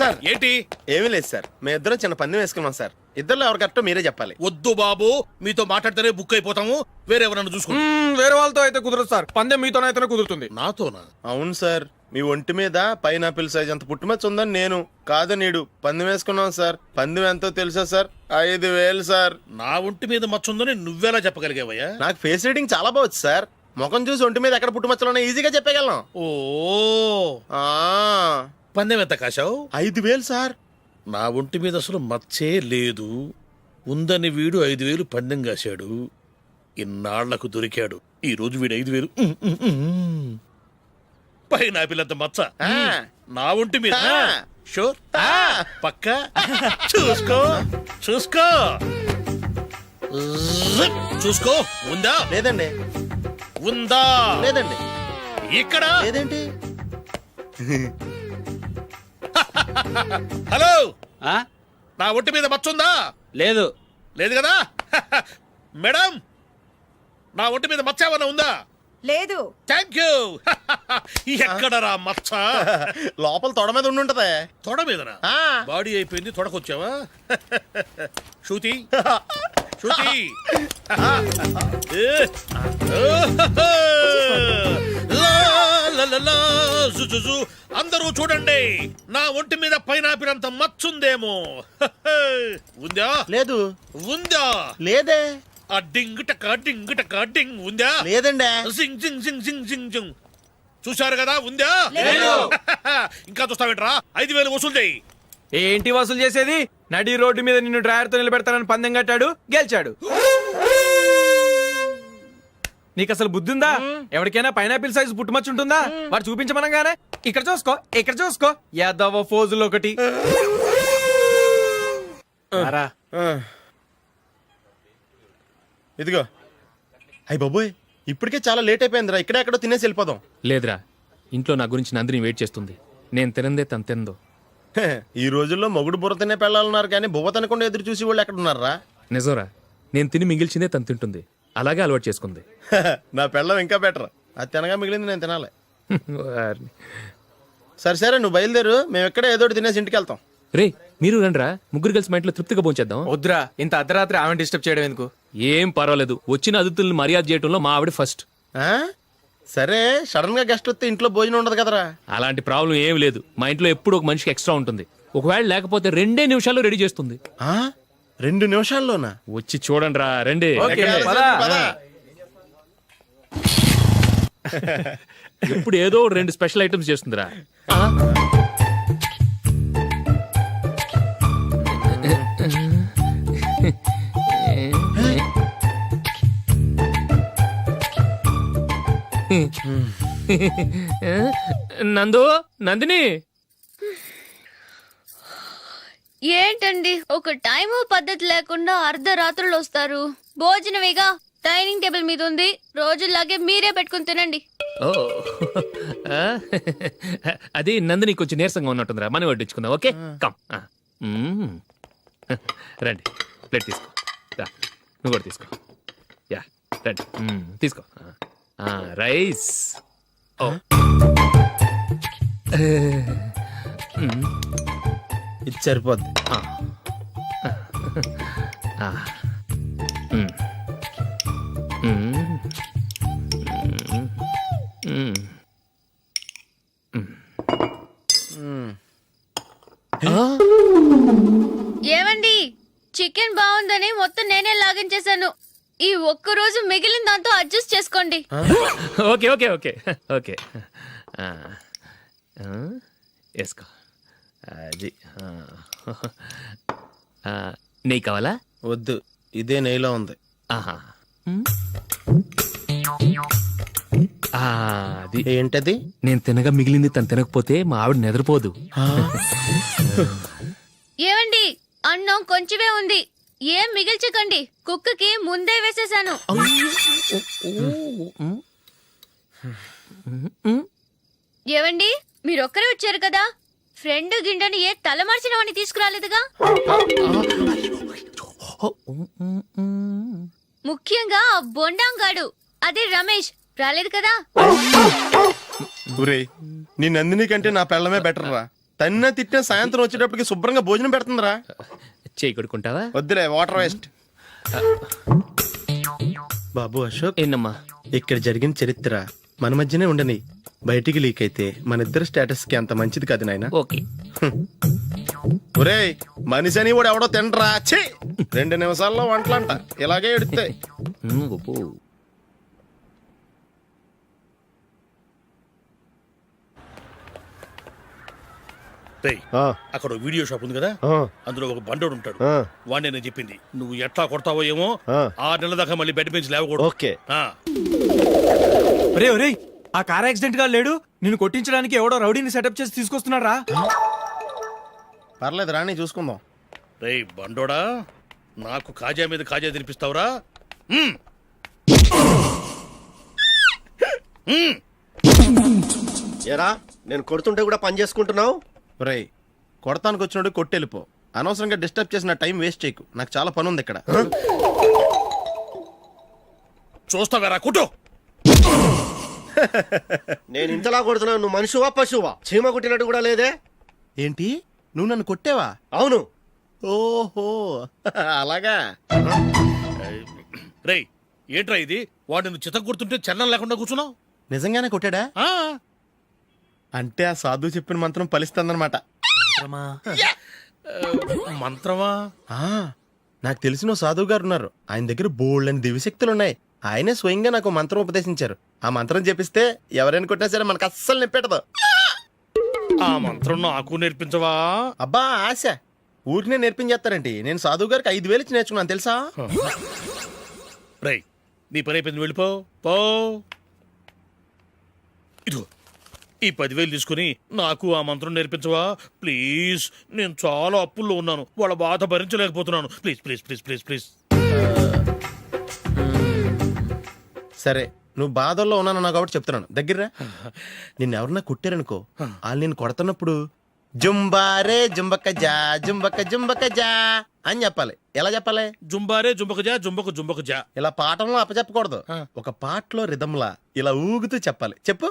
సార్ ఏంటి? ఏమీ లేదు సార్, మేము ఇద్దరం చిన్న పందెం వేసుకున్నాం సార్. ఇద్దరు ఎవరు కరెక్టో మీరే చెప్పాలి. వద్దు బాబు, మీతో మాట్లాడితేనే బుక్ అయిపోతాము. వేరే ఎవరన్నా చూసుకుంటాం. వేరే వాళ్ళతో అయితే కుదరదు సార్, పందెం మీతోనైతేనే కుదురుతుంది. నాతోనా? అవును సార్, మీ ఒంటి మీద పైనాపిల్ సైజ్ అంత పుట్టుమచ్చ ఉందని నేను కాదు నీడు పందెం వేసుకున్నాం సార్. పందెం ఎంతో తెలుసా సార్? 5000 సార్. నా ఒంటి మీద మచ్చ ఉందని నువ్వెలా చెప్పగలిగావయ్యా? నాకు ఫేస్ రీడింగ్ చాలా బాగుంది సార్. ముఖం చూసి ఒంటి మీద ఎక్కడ పుట్టుమచ్చలో ఈజీగా చెప్పగలం. ఓ, ఆ, పందెం ఎంత కాశావు? 5000 సార్. నా ఒంటి మీద అసలు మచ్చే లేదు. ఉందని వీడు 5000 పందెం కాశాడు. ఇన్నాళ్లకు దొరికాడు. ఈ రోజు వీడు 5000. పైన పిల్లంత మచ్చ నా ఒంటి మీద. షూర్? పక్క చూసుకో చూసుకో చూసుకో. ఉందా? లేదండి. ఉందా? లేదండి. ఇక్కడ లేదేంటి? హలో, నా ఒంటి మీద మచ్చ ఉందా? లేదు. లేదు కదా? మేడం, నా ఒంటి మీద మచ్చ ఏమన్నా ఉందా? లేదు. Thank you. ఎక్కడరా మచ్చ? లోపల తొడ మీద ఉండుంటదే. తొడ మీదనా? బాడీ అయిపోయింది, తొడకొచ్చావా? శృతి శృతి. అందరూ చూడండి, నా ఒంటి మీద పైనాపిల్ అంత మచ్చుందేమో. ఉందా? లేదు. ఉందా? లేదే. ఆ డింగ్ టక డింగ్ టక డింగ్ ఉందా? లేదండి. జింగ్ జింగ్ జింగ్ జింగ్ జింగ్ జింగ్. చూశారు కదా? ఉందా? ఇంకా చూస్తావేంట్రా? 5000 వసూలు చేయి. ఏంటి వసూలు చేసేది? నడి రోడ్డు మీద నిన్ను డ్రైవర్తో నిలబెడతానని పందెం కట్టాడు, గెలిచాడు. నీకు అసలు బుద్ధి ఉందా? ఎవరికైనా పైనాపిల్ సైజ్ పుట్టుమచ్చ ఉంటుందా? వాడు చూపించమనగానే ఇక్కడ చూసుకో ఇక్కడ చూసుకో యాదవ ఫోజులు ఒకటి. ఇదిగో. అయ్య బాబోయ్, ఇప్పటికే చాలా లేట్ అయిపోయిందిరా. ఇక్కడే ఎక్కడో తినేసి వెళ్ళిపోదాం. లేదురా, ఇంట్లో నా గురించి నందిని వెయిట్ చేస్తుంది. నేను తినందే తను తిందో. ఈ రోజుల్లో మొగుడు బుర్ర తినే పెళ్ళాలన్నారు కానీ బువ్వ తినకుండా ఎదురు చూసి వాళ్ళు ఎక్కడ ఉన్నారా? నిజంరా, నేను తిని మిగిల్చిందే తను తింటుంది. అలాగే అలవాటు చేసుకుంది. నా పెళ్ళం ఇంకా బెటర్. అది తినగా మిగిలింది నేను తినాలి. వారిని. సరే సరే, నువ్వు బయలుదేరు. మేము ఎక్కడ ఏదో ఒకటి తినేసి ఇంటికి వెళ్తాం. రే, మీరు రండ్రా, ముగ్గురు కలిసి మా ఇంట్లో తృప్తిగా పోంచేద్దాం. వద్దురా, ఇంత అర్ధరాత్రి ఆమె డిస్టర్బ్ చేయడం ఎందుకు? ఏం పర్వాలేదు, వచ్చిన అతిథుల్ని మర్యాద చేయడంలో మా ఆవిడ ఫస్ట్. ఆ? సరే, సడన్ గా గెస్ట్ వస్తే ఇంట్లో భోజనం ఉండదు కదరా. అలాంటి ప్రాబ్లం ఏం లేదు. మా ఇంట్లో ఎప్పుడు ఒక మనిషికి ఎక్స్ట్రా ఉంటుంది. ఒకవేళ లేకపోతే 2 నిమిషాల్లో రెడీ చేస్తుంది. 2 నిమిషాల్లోనా? వచ్చి చూడండి రా, రండి. ఎప్పుడు ఏదో 2 స్పెషల్ ఐటమ్స్ చేస్తుందిరా. నందు, నందిని. ఏంటండి, ఒక టైము పద్ధతి లేకుండా అర్ధరాత్రులు వస్తారు. భోజనమేగా డైనింగ్ టేబుల్ మీద ఉంది. రోజుల్లాగే మీరే పెట్టుకుని తినండి. ఓ, అది నందిని కొంచెం నీరసంగా ఉన్నట్టుందిరా. మనం వడ్డించుకుందాం. Okay, come. రండి ప్లేట్ తీసుకో రా, నువ్వు కూడా తీసుకో యా రండి తీసుకో రైస్ ఓ ఇది సరిపోద్ది. ఏమండి చికెన్ బాగుందని మొత్తం నేనే లాగించేశాను. ఈ ఒక్క రోజు మిగిలిన దాంతో అడ్జస్ట్ చేసుకోండి. ఓకే ఓకే ఓకే ఓకే వేసుకో అది నెయ్యి కావాలా? వద్దు, ఇదే నెయ్యిలో ఉంది. ఆహా అది ఏంటది? నేను తినగా మిగిలింది తను తినకపోతే మా ఆవిడ నిద్రపోదు. ఏమండి అన్నం కొంచెమే ఉంది, ఏం మిగిల్చకండి. కుక్కకి ముందే వేసేసాను. ఏవండి మీరొక్కరే వచ్చారు కదా, ఫ్రెండ్ గిండెని ఏ తలమార్చిన వాడిని తీసుకురాలేదుగా? ముఖ్యంగా ఆ బొండాంగాడు అదే రమేష్ రాలేదు కదా. ఒరే, నీ నందిని కంటే నా పెళ్ళమే బెటర్ రా. తన్న తిట్టిన సాయంత్రం వచ్చేటప్పటికి శుభ్రంగా భోజనం పెడుతుందిరా. చేయి కొడుకుంటావా? వద్దులే, వాటర్ వేస్ట్. బాబు అశోక్, ఏంటమ్మా? ఇక్కడ జరిగిన చరిత్ర మన మధ్యనే ఉండని, బయటికి లీక్ అయితే మన ఇద్దరు స్టేటస్ కి అంత మంచిది కాదు నాయన. ఓకే ఒరే, మనిషి అని కూడా ఎవడో తినరా. ఛీ, 2 నిమిషాల్లో వంటలంట ఇలాగే ఎడుతాయి. రేయ్, అక్కడ ఓ వీడియో షాప్ ఉంది కదా, అందులో ఒక బండోడు ఉంటాడు. వాడిని నేను చెప్పింది, నువ్వు ఎట్లా కొడతావో ఏమో. 6 నెలల దాకా మళ్ళీ బెడ్ బెంచ్ లేవకూడదు. ఓకే. ఒరే ఒరే, ఆ కార్ యాక్సిడెంట్ గా లేడు, నిన్ను కొట్టించడానికి ఎవడో రౌడీని సెటప్ చేసి తీసుకొస్తున్నారా? పర్లేదు రాని, చూసుకుందాం. రేయ్ బండోడా, నాకు కాజా మీద కాజా తినిపిస్తావురా? ఎరా నేను కొడుతుంటే కూడా పని చేసుకుంటున్నావు? ఒరే, కొడతానికి వచ్చినట్టు కొట్టెళ్ళిపో. అనవసరంగా డిస్టర్బ్ చేసిన టైం వేస్ట్ చేయకు, నాకు చాలా పని ఉంది ఇక్కడ. చూస్తావేరా కుట్టు. నేను ఇంతలా కొడుతున్నావు, నువ్వు మనిషివా పశువా? చీమ కుట్టినట్టు కూడా లేదే. ఏంటి, నువ్వు నన్ను కొట్టేవా? అవును. ఓహో అలాగా. రేయ్ ఏంట్రా ఇది, వాడు నువ్వు చిత్త గుర్తుంటే చలనం లేకుండా కూర్చున్నావు. నిజంగానే కొట్టాడా? అంటే ఆ సాధువు చెప్పిన మంత్రం ఫలిస్తుందన్నమాట. మంత్రమా? నాకు తెలిసిన ఓ సాధువు గారు ఉన్నారు, ఆయన దగ్గర బోల్డ్ అని దివ్యశక్తులు ఉన్నాయి. ఆయనే స్వయంగా నాకు మంత్రం ఉపదేశించారు. ఆ మంత్రం చెప్పిస్తే ఎవరైనా కొట్టినా సరే మనకు అస్సలు నిప్పెట్టదు. ఆ మంత్రం నాకు నేర్పించవా? అబ్బా ఆశ, ఊరినే నేర్పించేస్తారండి. నేను సాధువు గారికి 5,000 ఇచ్చి నేర్చుకున్నాను తెలుసా? రేయ్ నీ పని అయిపోయింది, వెళ్ళిపో పో. ఇదిగో ఈ 10,000 తీసుకుని నాకు ఆ మంత్రం నేర్పించవా ప్లీజ్. నేను చాలా అప్పుల్లో ఉన్నాను, వాళ్ళ బాధ భరించలేకపోతున్నాను. Please please please please please. సరే, నువ్వు బాధల్లో ఉన్నాను కాబట్టి చెప్తున్నాను, దగ్గర నిన్ను ఎవరన్నా కుట్టారనుకో, వాళ్ళు నేను కొడుతున్నప్పుడు జుంబారే జుంబక్క జా జుంబక్క జుంబక్క జా అని చెప్పాలి. ఎలా చెప్పాలి? జుంబారే జుంబకు జా జుంబకు జుంబకు జా. ఇలా పాఠంలో అప్పచెప్పకూడదు, ఒక పాటలో రిధంలా ఇలా ఊగుతూ చెప్పాలి. చెప్పు.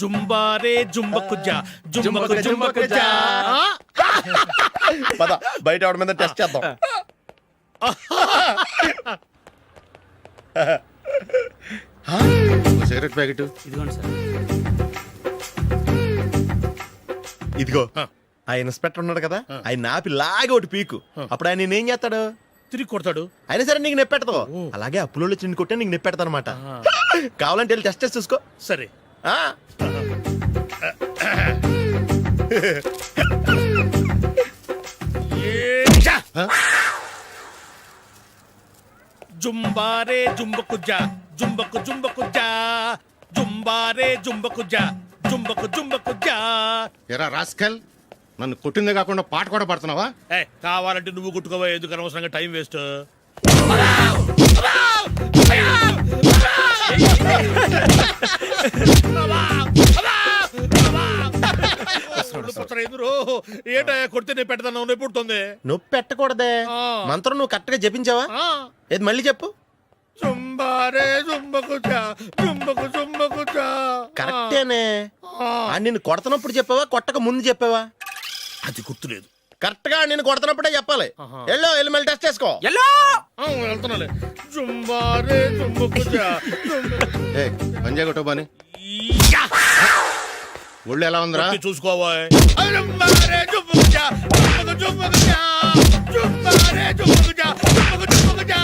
జుంబారే జుంబకు జా జుంబకు జుంబకు జా. పద బయట ఆవిడ మీద టెస్ట్ చేద్దాం. సిగరెట్ ప్యాకెట్ ఇదిగోండి సార్. ఇదిగో, ఆ ఇన్స్పెక్టర్ ఉన్నాడు కదా, ఆయన ఆపి లాగే ఒకటి పీకు. అప్పుడు ఆయన నేనేం చేస్తాడు? తిరిగి కొడతాడు. అయినా సరే నీకు నెప్పెడతావు. అలాగే అప్పులో చిన్న కొట్టే నీకు నెప్పెడతా అనమాట. కావాలంటే వెళ్ళి టెస్ట్ చేసి చూసుకో. సరే. జుంబారే జుంబకు జా జుంబకు జుంబకు జా జుంబారే జుంబకు జా జుంబకు జుంబకు జా. ఎరా రాస్కల్, నన్ను కొట్టిందే కాకుండా పాట కూడా పడుతున్నావా? కావాలంటే నువ్వు కొట్టుకోవా, ఎందుకు అనవసరంగా టైం వేస్ట్. ఎదురు ఏంటయ్యా కొడితే నేను పెడతాను నొప్పి పుడుతుంది. నొప్పి పెట్టకూడదే. మంత్రం నువ్వు కరెక్ట్ గా జపించావా? ఏది మళ్ళీ చెప్పు. జుంబారే జుంబకుచా జుంబకు జుంబకుచా. కరెక్టేనే. నిన్ను కొడుతున్నప్పుడు చెప్పావా కొట్టక ముందు చెప్పావా? అది గుర్తులేదు. కరెక్ట్ గా నేను కొడుతున్నప్పుడే చెప్పాలి. వెళ్ళి మళ్ళీ టెస్ట్ చేసుకో. వెళ్తున్నాలే. జుంబారే జుంబకుచా. పంజా కొట్టబాని ఒళ్ళు ఎలా ఉందిరా చూసుకోవా. జుంబారే జుంబకుచా జుంబకు జుంబకుచా జుంబారే జుంబకుచా జుంబకు జుంబకుచా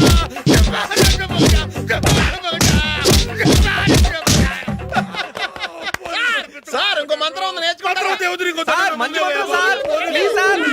జుంబారే జుంబకుచా జుంబకుచా జుంబారే. సార్ ఇంకో మంత్రం ఉంది నేర్చుకుంటారా? సార్ మంచి మంత్రం సార్ ప్లీజ్ సార్.